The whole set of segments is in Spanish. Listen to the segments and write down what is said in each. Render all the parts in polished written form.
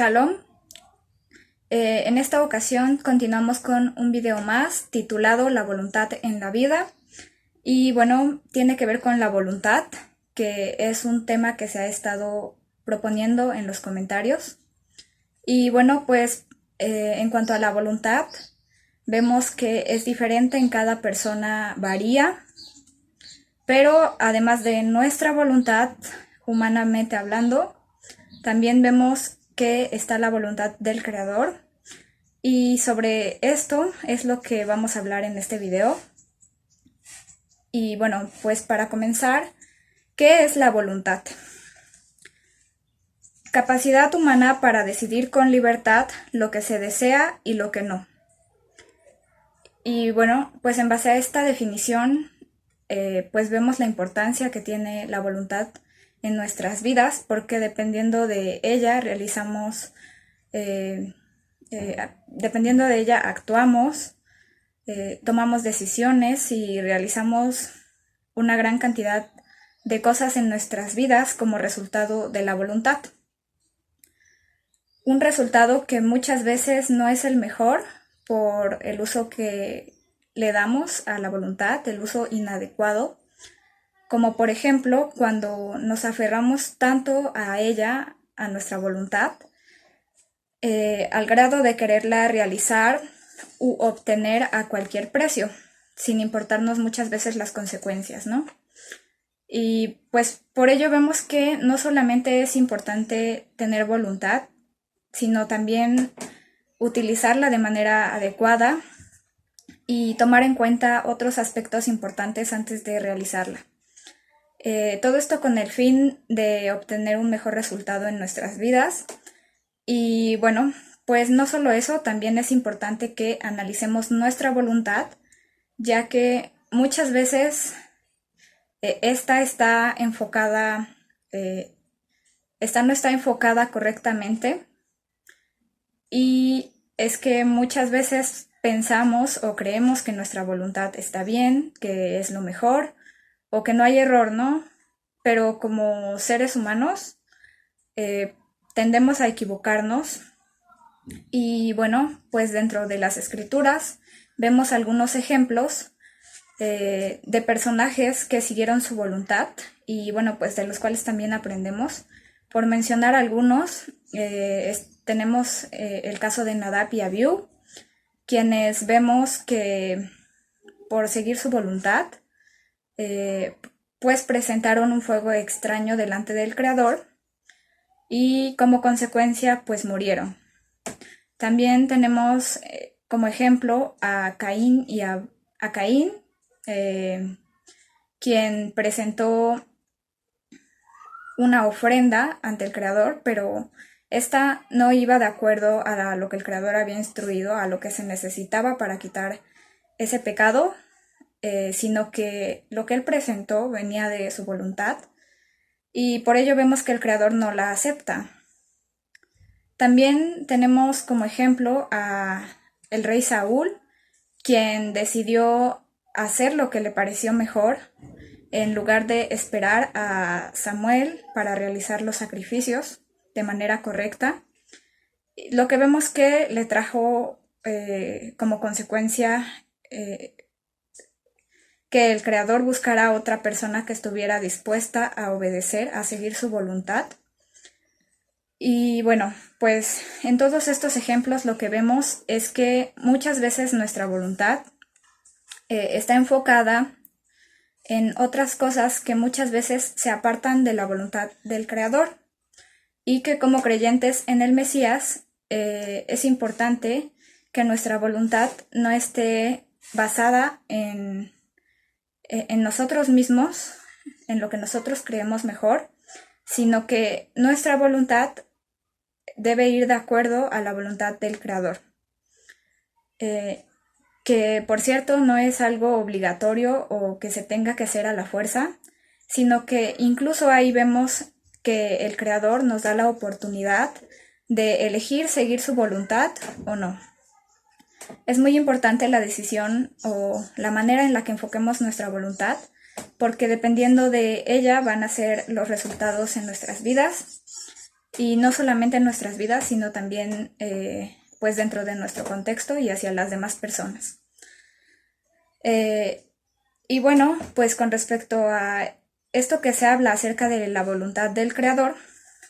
Shalom. En esta ocasión continuamos con un video más titulado La voluntad en la vida. Y bueno, tiene que ver con la voluntad, que es un tema que se ha estado proponiendo en los comentarios. Y bueno, pues en cuanto a la voluntad, vemos que es diferente en cada persona, varía. Pero además de nuestra voluntad, humanamente hablando, también vemos que está la voluntad del Creador. Y sobre esto es lo que vamos a hablar en este video. Y bueno, pues para comenzar, ¿qué es la voluntad? Capacidad humana para decidir con libertad lo que se desea y lo que no. Y bueno, pues en base a esta definición, pues vemos la importancia que tiene la voluntad en nuestras vidas, porque dependiendo de ella realizamos, dependiendo de ella actuamos, tomamos decisiones y realizamos una gran cantidad de cosas en nuestras vidas como resultado de la voluntad. Un resultado que muchas veces no es el mejor por el uso que le damos a la voluntad, el uso inadecuado, como por ejemplo cuando nos aferramos tanto a ella, a nuestra voluntad, al grado de quererla realizar u obtener a cualquier precio, sin importarnos muchas veces las consecuencias, ¿no? Y pues por ello vemos que no solamente es importante tener voluntad, sino también utilizarla de manera adecuada y tomar en cuenta otros aspectos importantes antes de realizarla. Todo esto con el fin de obtener un mejor resultado en nuestras vidas. Y bueno, pues no solo eso, también es importante que analicemos nuestra voluntad, ya que muchas veces esta no está enfocada correctamente. Y es que muchas veces pensamos o creemos que nuestra voluntad está bien, que es lo mejor, o que no hay error, ¿no? Pero como seres humanos tendemos a equivocarnos. Y bueno, pues dentro de las escrituras vemos algunos ejemplos de personajes que siguieron su voluntad y bueno, pues de los cuales también aprendemos. Por mencionar algunos, tenemos el caso de Nadab y Abiú, quienes vemos que por seguir su voluntad, pues presentaron un fuego extraño delante del Creador y como consecuencia pues murieron. También tenemos como ejemplo a Caín quien presentó una ofrenda ante el Creador, pero esta no iba de acuerdo a lo que el Creador había instruido, a lo que se necesitaba para quitar ese pecado, sino que lo que él presentó venía de su voluntad y por ello vemos que el Creador no la acepta. También tenemos como ejemplo a el rey Saúl, quien decidió hacer lo que le pareció mejor en lugar de esperar a Samuel para realizar los sacrificios de manera correcta. Lo que vemos que le trajo como consecuencia que el Creador buscara a otra persona que estuviera dispuesta a obedecer, a seguir su voluntad. Y bueno, pues en todos estos ejemplos lo que vemos es que muchas veces nuestra voluntad está enfocada en otras cosas que muchas veces se apartan de la voluntad del Creador y que como creyentes en el Mesías es importante que nuestra voluntad no esté basada en nosotros mismos, en lo que nosotros creemos mejor, sino que nuestra voluntad debe ir de acuerdo a la voluntad del Creador. Que por cierto no es algo obligatorio o que se tenga que hacer a la fuerza, sino que incluso ahí vemos que el Creador nos da la oportunidad de elegir seguir su voluntad o no. Es muy importante la decisión o la manera en la que enfoquemos nuestra voluntad, porque dependiendo de ella van a ser los resultados en nuestras vidas. y no solamente en nuestras vidas, sino también pues dentro de nuestro contexto y hacia las demás personas. Y bueno, pues con respecto a esto que se habla acerca de la voluntad del Creador,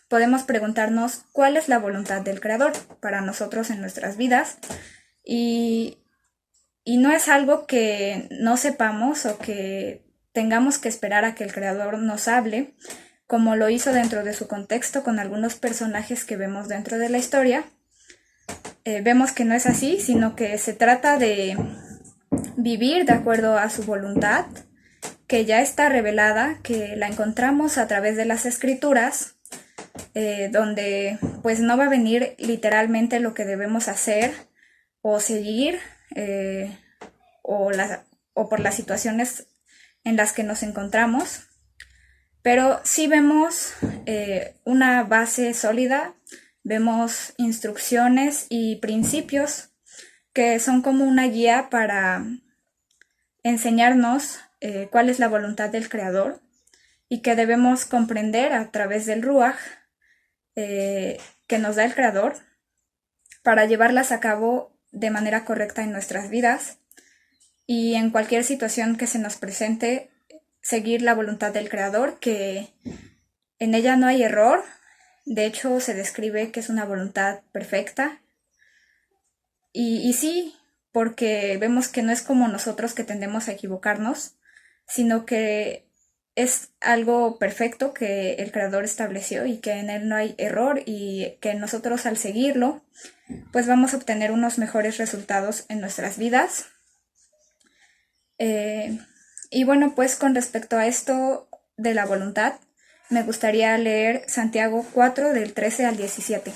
podemos preguntarnos cuál es la voluntad del Creador para nosotros en nuestras vidas. Y no es algo que no sepamos o que tengamos que esperar a que el Creador nos hable, como lo hizo dentro de su contexto con algunos personajes que vemos dentro de la historia. Vemos que no es así, sino que se trata de vivir de acuerdo a su voluntad, que ya está revelada, que la encontramos a través de las escrituras, donde pues no va a venir literalmente lo que debemos hacer o seguir, o por las situaciones en las que nos encontramos, pero sí vemos una base sólida, vemos instrucciones y principios que son como una guía para enseñarnos cuál es la voluntad del Creador y que debemos comprender a través del Ruaj que nos da el Creador para llevarlas a cabo de manera correcta en nuestras vidas y en cualquier situación que se nos presente, seguir la voluntad del Creador, que en ella no hay error. De hecho, se describe que es una voluntad perfecta. Y sí, porque vemos que no es como nosotros que tendemos a equivocarnos, sino que es algo perfecto que el Creador estableció y que en él no hay error y que nosotros al seguirlo, pues vamos a obtener unos mejores resultados en nuestras vidas. Y bueno, pues con respecto a esto de la voluntad, me gustaría leer Santiago 4 del 13 al 17.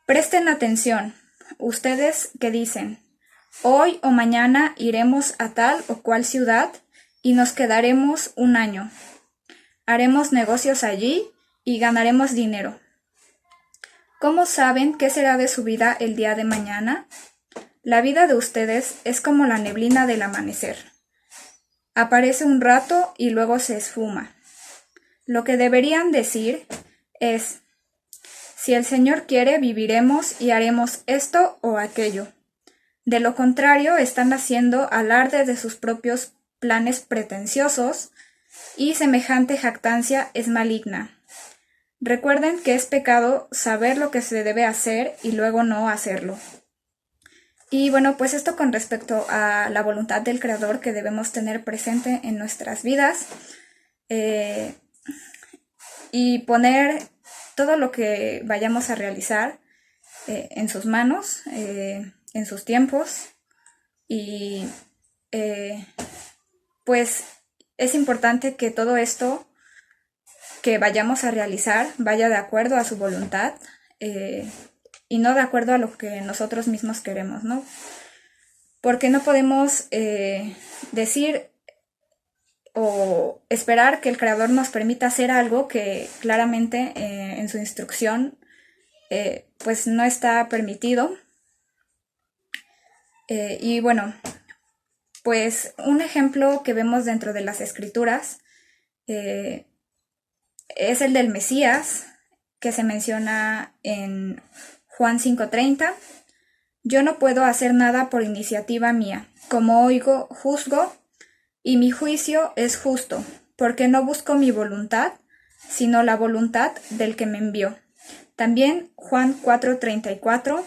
Presten atención, ustedes que dicen, hoy o mañana iremos a tal o cual ciudad y nos quedaremos un año. Haremos negocios allí y ganaremos dinero. ¿Cómo saben qué será de su vida el día de mañana? La vida de ustedes es como la neblina del amanecer. Aparece un rato y luego se esfuma. Lo que deberían decir es, si el Señor quiere, viviremos y haremos esto o aquello. De lo contrario, están haciendo alarde de sus propios planes pretenciosos y semejante jactancia es maligna. Recuerden que es pecado saber lo que se debe hacer y luego no hacerlo. Y bueno, pues esto con respecto a la voluntad del Creador que debemos tener presente en nuestras vidas y poner todo lo que vayamos a realizar en sus manos, en sus tiempos y pues es importante que todo esto que vayamos a realizar vaya de acuerdo a su voluntad y no de acuerdo a lo que nosotros mismos queremos, ¿no? Porque no podemos decir o esperar que el Creador nos permita hacer algo que claramente en su instrucción pues no está permitido. Y bueno, pues un ejemplo que vemos dentro de las escrituras es el del Mesías, que se menciona en Juan 5:30. Yo no puedo hacer nada por iniciativa mía. Como oigo, juzgo, y mi juicio es justo, porque no busco mi voluntad, sino la voluntad del que me envió. También Juan 4:34.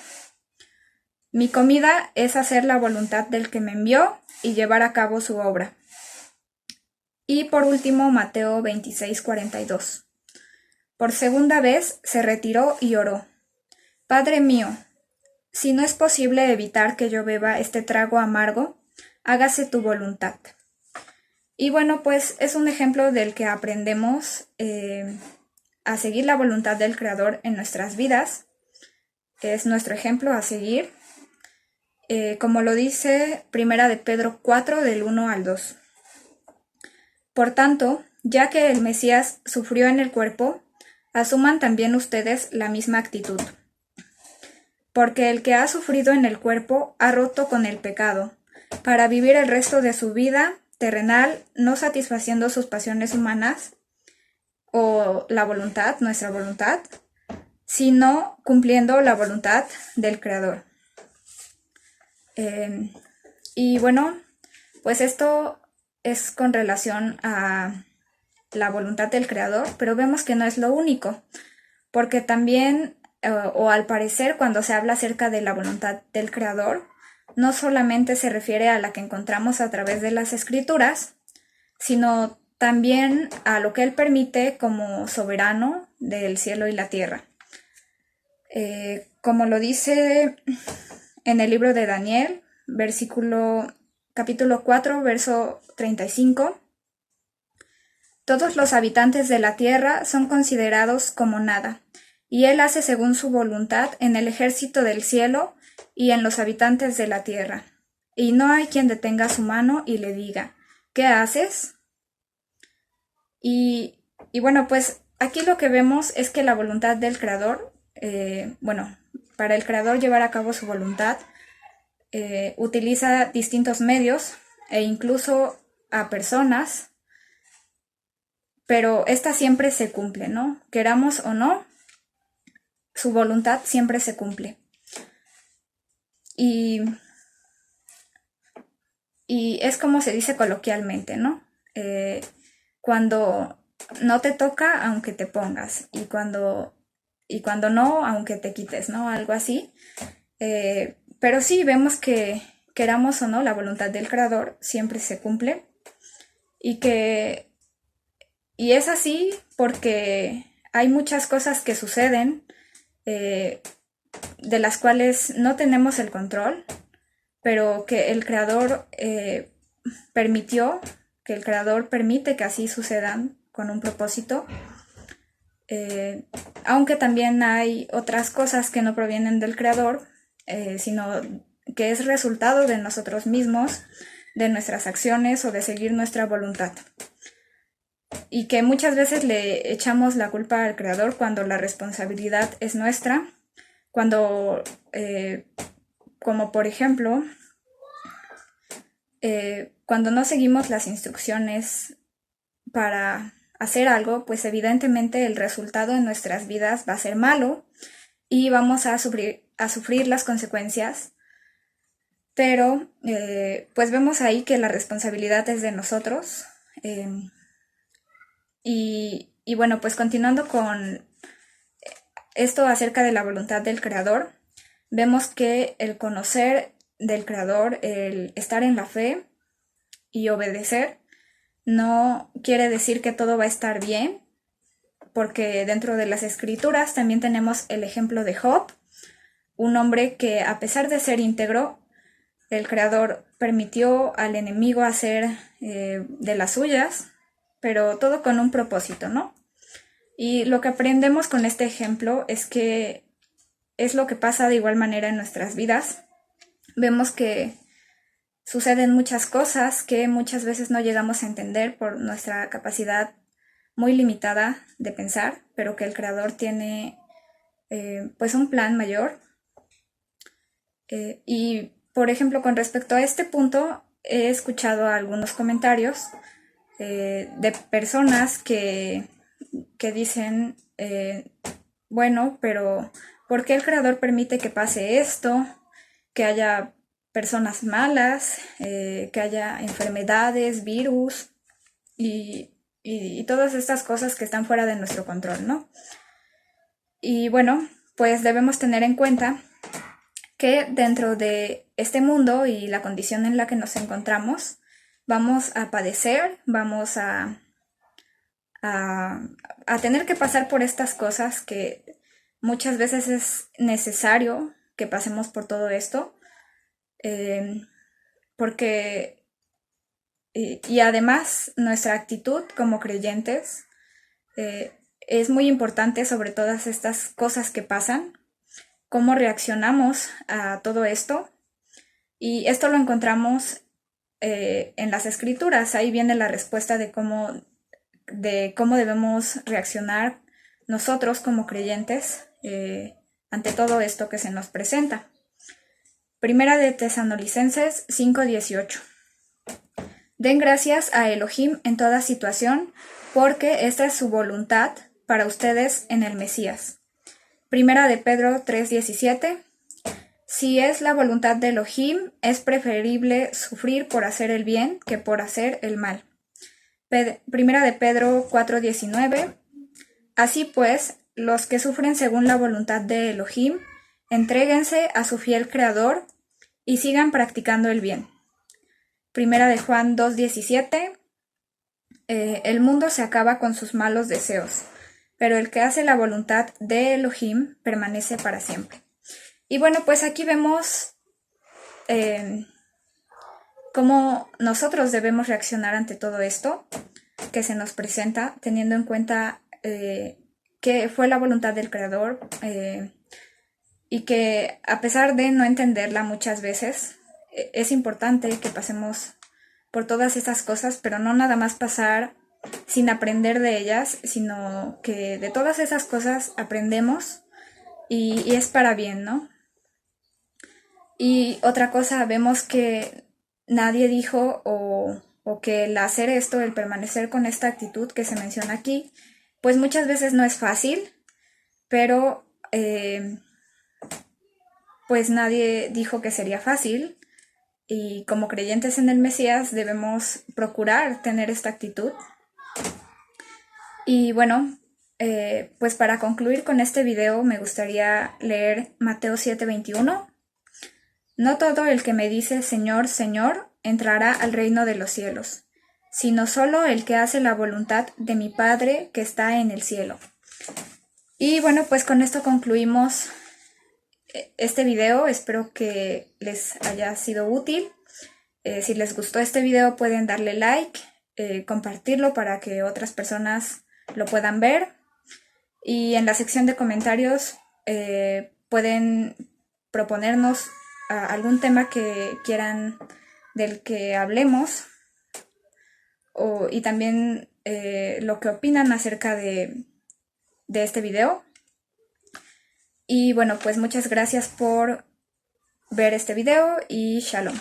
Mi comida es hacer la voluntad del que me envió y llevar a cabo su obra. Y por último, Mateo 26:42. Por segunda vez se retiró y oró. Padre mío, si no es posible evitar que yo beba este trago amargo, hágase tu voluntad. Y bueno, pues es un ejemplo del que aprendemos a seguir la voluntad del Creador en nuestras vidas. Es nuestro ejemplo a seguir. Como lo dice Primera de Pedro 4 del 1 al 2. Por tanto, ya que el Mesías sufrió en el cuerpo, asuman también ustedes la misma actitud. Porque el que ha sufrido en el cuerpo ha roto con el pecado, para vivir el resto de su vida terrenal no satisfaciendo sus pasiones humanas, o la voluntad, nuestra voluntad, sino cumpliendo la voluntad del Creador. Y bueno, pues esto es con relación a la voluntad del Creador, pero vemos que no es lo único, porque también, o al parecer, cuando se habla acerca de la voluntad del Creador, no solamente se refiere a la que encontramos a través de las Escrituras, sino también a lo que Él permite como soberano del cielo y la tierra. Como lo dice en el libro de Daniel, capítulo 4, verso 35, todos los habitantes de la tierra son considerados como nada, y Él hace según su voluntad en el ejército del cielo y en los habitantes de la tierra. Y no hay quien detenga su mano y le diga, ¿qué haces? Y bueno, pues aquí lo que vemos es que la voluntad del Creador, para el Creador llevar a cabo su voluntad, utiliza distintos medios e incluso a personas, pero esta siempre se cumple, ¿no? Queramos o no, su voluntad siempre se cumple. Y es como se dice coloquialmente, ¿no? Cuando no te toca, aunque te pongas, y cuando no, aunque te quites, ¿no? Algo así. Pero sí, vemos que, queramos o no, la voluntad del Creador siempre se cumple, y es así porque hay muchas cosas que suceden de las cuales no tenemos el control, pero que el Creador permitió, que el Creador permite que así sucedan con un propósito, aunque también hay otras cosas que no provienen del Creador, sino que es resultado de nosotros mismos, de nuestras acciones o de seguir nuestra voluntad. Y que muchas veces le echamos la culpa al Creador cuando la responsabilidad es nuestra, cuando, como por ejemplo, cuando no seguimos las instrucciones para hacer algo, pues evidentemente el resultado en nuestras vidas va a ser malo y vamos a sufrir las consecuencias. Pero pues vemos ahí que la responsabilidad es de nosotros. Y bueno, pues continuando con esto acerca de la voluntad del Creador, vemos que el conocer del Creador, el estar en la fe y obedecer, no quiere decir que todo va a estar bien, porque dentro de las Escrituras también tenemos el ejemplo de Job, un hombre que a pesar de ser íntegro, el Creador permitió al enemigo hacer de las suyas, pero todo con un propósito, ¿no? Y lo que aprendemos con este ejemplo es que es lo que pasa de igual manera en nuestras vidas. Vemos que suceden muchas cosas que muchas veces no llegamos a entender por nuestra capacidad muy limitada de pensar, pero que el Creador tiene pues un plan mayor. Y por ejemplo, con respecto a este punto, he escuchado algunos comentarios de personas que dicen, bueno, pero ¿por qué el Creador permite que pase esto? Que haya personas malas, que haya enfermedades, virus y todas estas cosas que están fuera de nuestro control, ¿no? Y bueno, pues debemos tener en cuenta que dentro de este mundo y la condición en la que nos encontramos, vamos a padecer, vamos a tener que pasar por estas cosas que muchas veces es necesario que pasemos por todo esto, porque, y además nuestra actitud como creyentes es muy importante sobre todas estas cosas que pasan, cómo reaccionamos a todo esto, y esto lo encontramos en las Escrituras. Ahí viene la respuesta de cómo debemos reaccionar nosotros como creyentes ante todo esto que se nos presenta. Primera de Tesalonicenses 5:18. Den gracias a Elohim en toda situación, porque esta es su voluntad para ustedes en el Mesías. Primera de Pedro 3:17. Si es la voluntad de Elohim, es preferible sufrir por hacer el bien que por hacer el mal. Primera de Pedro 4:19. Así pues, los que sufren según la voluntad de Elohim, entréguense a su fiel Creador y sigan practicando el bien. Primera de Juan 2:17. El mundo se acaba con sus malos deseos, pero el que hace la voluntad de Elohim permanece para siempre. Y bueno, pues aquí vemos cómo nosotros debemos reaccionar ante todo esto que se nos presenta, teniendo en cuenta que fue la voluntad del Creador y que a pesar de no entenderla muchas veces, es importante que pasemos por todas esas cosas, pero no nada más pasar sin aprender de ellas, sino que de todas esas cosas aprendemos y es para bien, ¿no? Y otra cosa, vemos que nadie dijo o que el hacer esto, el permanecer con esta actitud que se menciona aquí, pues muchas veces no es fácil, pero pues nadie dijo que sería fácil. Y como creyentes en el Mesías debemos procurar tener esta actitud. Y bueno, pues para concluir con este video me gustaría leer Mateo 7:21. No todo el que me dice Señor, Señor, entrará al reino de los cielos, sino solo el que hace la voluntad de mi Padre que está en el cielo. Y bueno, pues con esto concluimos este video. Espero que les haya sido útil. Si les gustó este video pueden darle like, compartirlo para que otras personas lo puedan ver. Y en la sección de comentarios pueden proponernos algún tema que quieran del que hablemos y también lo que opinan acerca de este video. Y bueno, pues muchas gracias por ver este video y shalom.